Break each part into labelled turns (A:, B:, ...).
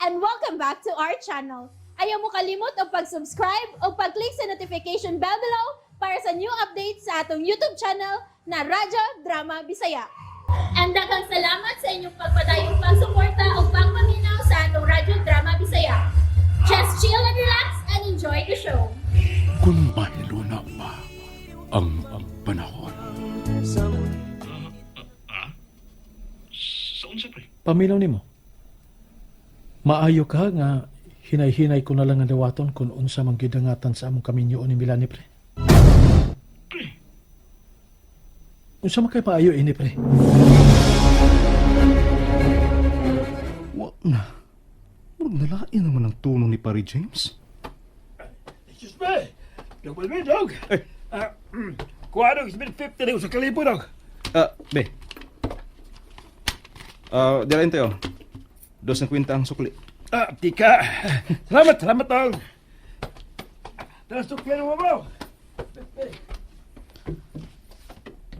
A: and welcome back to our channel. Ayaw mo kalimot o pag-subscribe o pag-click sa notification bell below para sa new updates sa atong YouTube channel na Radyo Drama Bisaya. And daghang salamat sa inyong pagpadayong pagsuporta o pagpaminaw sa atong Radyo Drama Bisaya. Just chill and relax and enjoy the show.
B: Kung mahilo na ba ang panahon?
C: Saan sa pre?
D: Paminaw nimo. Maayo ka nga hinay-hinay ko na lang ang dawaton kung unsa man gidangatan sa among kaminyo ni Milani pre.
C: Pre,
D: Unsa man kay maayo ini pre?
B: Wa na. Murag nalain naman ang tunong ni Pari James.
C: excuse me. Double me, dog. Kuha, dog. It's been 50 days sa kalibo, dog.
B: Be. Dalain tayo. 250 ang sukli.
C: Tika. Salamat, dog. Tapos tukyan mo, bro.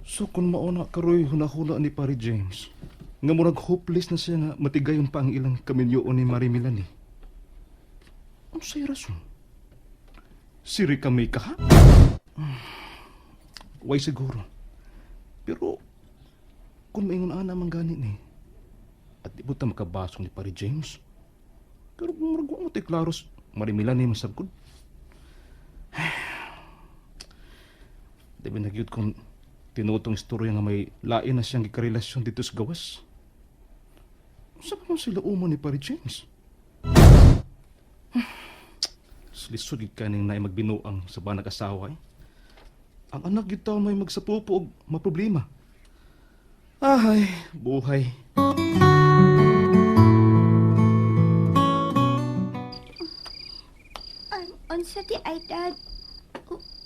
B: So kung mauna karoy hunahula ni Pari James, nga murag hopeless na siya nga matigayon pa ang ilang kaminyo ni Marie Milani. Ano sa'y rason? Siri kami ka ha? Way siguro. Pero kung maingon ana man gani ni at di buta makabasong ni Pari James. Pero murag wa mo tay klaros Marie Milani masabkod. Debe nagyud kung tinutong istorya nga may lain na siyang ikarelasyon dito sa gawas. Saan pa sila umo ni Pari James? Slisod ka ning na magbinuang sa banag asawa eh. Ang anak yun taon may magsapupo o maproblema. Ay, buhay.
E: Unsa di ay dad?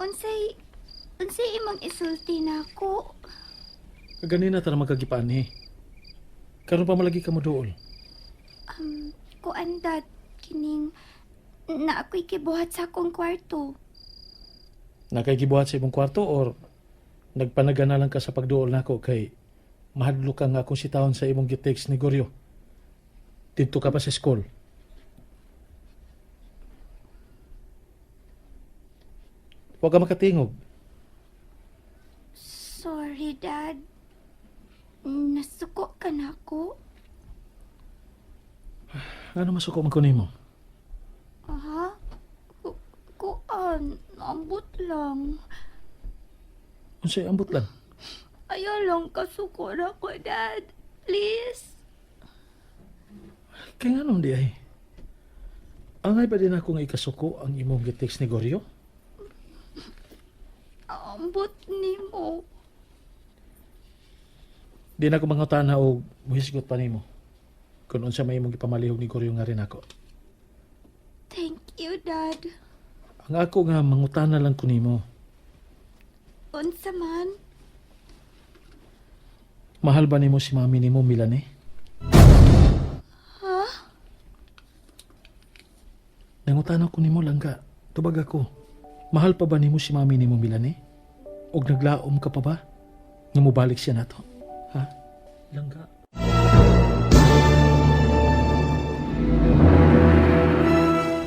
E: Unsay imong isulti nako?
D: Ganina ta na magkagipaan ni. Karon pa malagi ka mo dool.
E: Kuan dad kining na ako'y kibuhat sa akong kwarto.
D: Nakaygibuhat sa imong kwarto or nagpanagana lang ka sa pagduol nako kay mahadlo ka nga akong sitawon sa imong gitext ni Goryo. Dito ka pa sa school. Huwag ka makatingog.
E: Sorry dad. Nasuko ka na ako.
D: Ano masuko man ko nimo?
E: Ha? Kuan, ambot lang.
D: Unsay ambot lang?
E: Ayaw lang kasuko na ko dad. Please.
D: Kaya nga naman di ay. Angay ba din ako nga ikasuko ang imong gitext ni Goryo?
E: Ambot nimo.
D: Di na ako mangutana o muhisgot pa nimo. Kung unsa may imong ipamalihog ni Goryo nga rin ako.
E: Thank you dad.
D: Ang ako nga mangutana lang ko nimo.
E: Unsa man?
D: Mahal ba nimo si mami nimo Milani?
E: Ha?
D: Nangutana ko nimo lang ka. Tubag ako. Mahal pa ba nimo si mami nimo Milani? Og naglaom ka pa ba? Nga mubalik siya nato. Ha? Langga.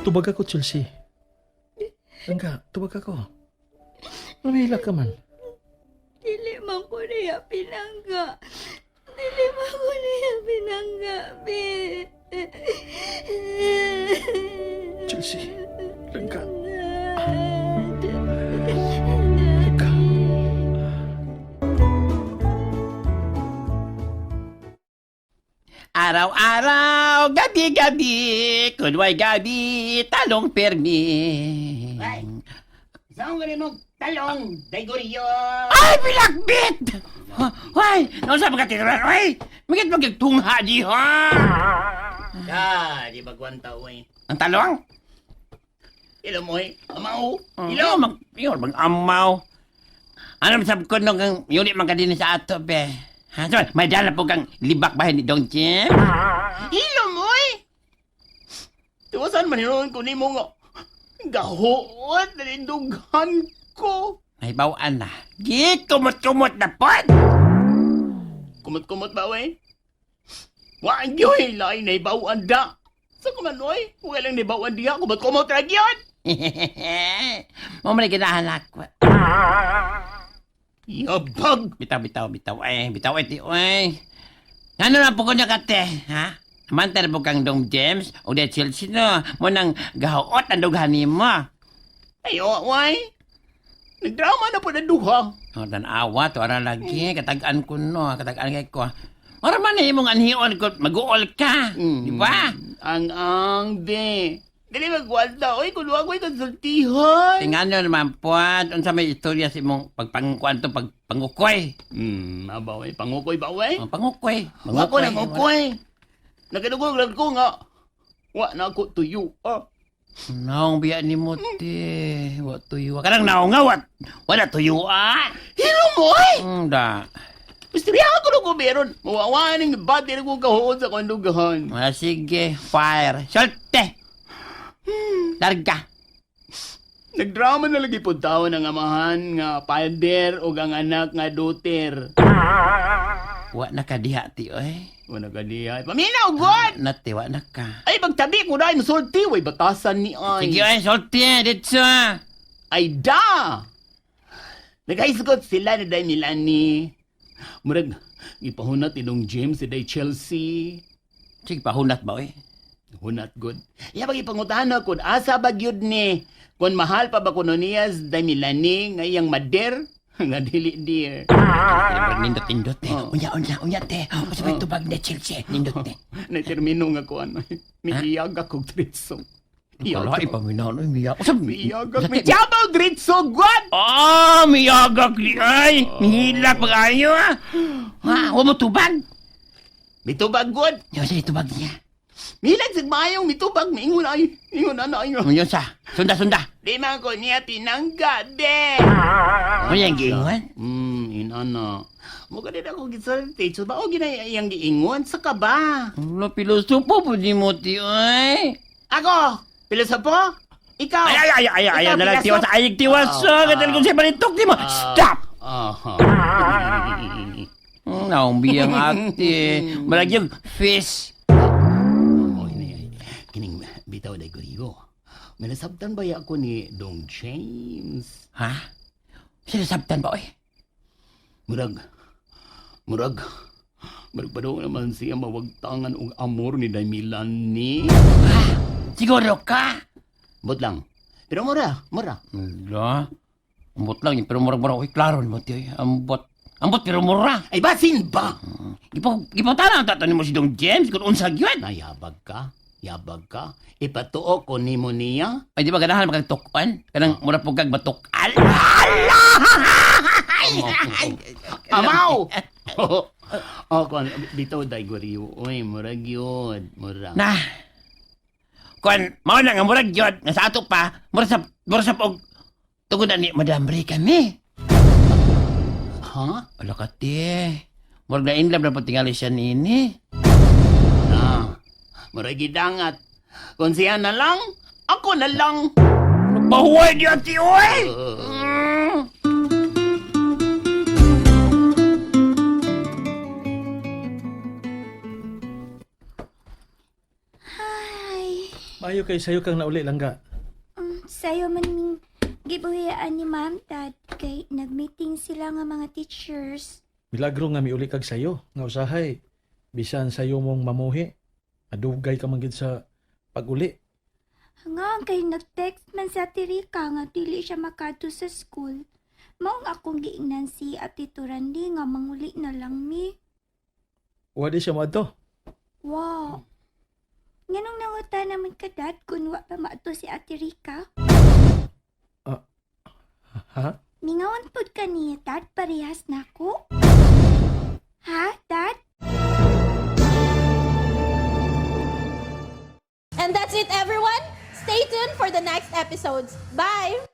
D: Tubag ako, Chelsea. Langga, tubag ako. Namihila ka man.
E: Dili man ko niya pinangga. Dili man ko niya pinangga, be.
D: Chelsea, langga.
F: Araw-araw, gabi-gabi, kunway gabi, talong permi.
G: Ay, saan ka rin mong talong, Daigoryo?
F: Ay, pinagbit! Ay, nung sa mga titulan, ay, magit magigtungha di ha?
G: Di bagwanta, uy.
F: Ang talong?
G: Ilo mo, amaw.
F: Ilo, mag-amaw. Ano masab ko nung yuli magkadini sa ato, be? Ha, so, may dala po kang libak bahay ni Dong Jim?
G: Ilo mo, Tuwasan man yun ko ni mo nga. Gahoot na rin dughan ko.
F: May bawaan na. Di, kumot-kumot na pod!
G: Kumot-kumot ba, we? Waan yoy, lain na ibawaan da. Sa kumanoy, walang nibawan diha ko, ba't ko mo tragyon?
F: Mamali ganahan ako.
G: Yabag!
F: Bitaw, ti, oy. Ano na po ko niya kate, ha? Mantar po kang Dong James, o de Chelsea no, mo nang gahuot ang dughan ni mo.
G: Ayo, way. Nagdrama na po na duha.
F: O, awa, to ara lagi, katagaan ko no, katagaan kay ko. Ora man na imong anhion ko, mag-uol ka, di ba?
G: Ang de. Dili magwalda, oy, kung luwag ko'y konsultihan.
F: Tingnan naman po, unsa may istorya sa imong pagpangkuan to, pagpangukoy.
G: Abaway, pangukoy ba, way?
F: O, pangukoy.
G: Ako na ngukoy. Nagkadugog lang ko nga. Wa na ako tuyo,
F: Naong biya ni mo, te. Wa tuyo. Kanang naong nga, wala tuyo,
G: Hilo mo, ay!
F: Da.
G: Misteriya ko nung meron. Mawawaning bati na kong kahoon sa kandugahan.
F: Sige, fire. Solte! Larga.
G: Nagdrama na lagi po tao ng amahan nga pader o ang anak nga doter.
F: Wa na ka diha, ti, oy.
G: Wala ka diya. Paminaw, God!
F: Nati, wa na ka.
G: Ay, magtabi ko na yung sulti. Way batasan ni ay.
F: Sige, oy, solte, ditso.
G: Ay, da! Nag-highscout sila na day Milani. Murag, ipahunat inong James si day Chelsea.
F: Sige, pahunat ba, oy?
G: Hunat, good. Iya, pag-ipangutan ko, asa ba yun ni? Kung mahal pa ba ko niyas day Milani ngayang mader? Nga dili, dear.
F: Nindot, te. Unya, te. Masa may tubag na Chelsea. Nindot, te.
G: Natermino nga ko, ano. May iyag akong tritso.
F: Wala, ipaminaw, no, miyak.
G: Miyagak, may jabaw dritso, God!
F: Miyagak di ay. Mihilak pag-ayo, ha? Huwag mo tubag.
G: May tubag, God!
F: Yung sa tubag niya.
G: Milag sigmayong may tubag, maingon ay. Ingon ano ay.
F: Yung sa, sunda.
G: Di man ko niya pinangga, de!
F: Ano yung giingon?
G: Inana. Muka din ako gisalite. So ba o ginayang giingon? Sa ka ba?
F: Wala, pilosopo po di mo, ti, ay.
G: Ako! Pilosopo? Ikaw!
F: Ay,
G: Ikaw,
F: nalang
G: pilosopo?
F: tiwas, ayig tiwas, katal ko siya balitok, di mo. Stop!
G: Aha.
F: Naong biyang ate. Malagyang fish.
G: Oh, ini. Kining bitaw na gurigo. Manasabtan ba ako ni Dong James?
F: Ha? Sinasabtan ba, oy?
G: Murag pa daw naman siya mawagtangan og amor ni Daimilani.
F: Siguro ka?
G: Bot lang. Pero mura.
F: Wala. Ambot lang, pero murag-murag. Uy, klaro mo, ti, oy. Ambot, pero mura.
G: Ay, basin ba?
F: Gipatala ang tatanin mo si Dong James kung unsag yun.
G: Nayabag ka? Ipatuo ko ni mo niya?
F: Ay, di ba ganahan magtukuan? Kanang mura po kag batukal.
G: Amaw! Kon, bitaw day guriyo. Uy, murag yun. Mura.
F: Na. Kung mao na nga murag yun, nga sa ato pa, mura sa og tungod na ni Madam Ray kami.
G: Ha?
F: Wala ka, ti. Murag na inlove na po tingali siya nini.
G: Na. Murag gidangat. Kung siya na lang, ako na lang.
F: Bahuay niya, ti, oy!
E: Ay,
D: Maayo kay sayo kang nauli langga.
E: sayo man ning gibuhian ni Ma'am Dad kay nagmeeting sila nga mga teachers.
D: Milagro nga miuli kag sayo. Nga usahay, bisan sayo mong mamuhi. Adugay ka man gid sa pag-uli.
E: Nga kay nag-text man sa Tirika nga dili siya makadto sa school. Mao nga akong giingnan si Ate Turandi nga manguli na lang mi.
D: Wadi siya mo ato.
E: Wow. Nganong nanguta naman ka dad kung wa pa maato si Ate Rika?
D: Ha?
E: Ningawan pod ka niya dad parehas nako. Ha, dad?
A: And that's it, everyone. Stay tuned for the next episodes. Bye!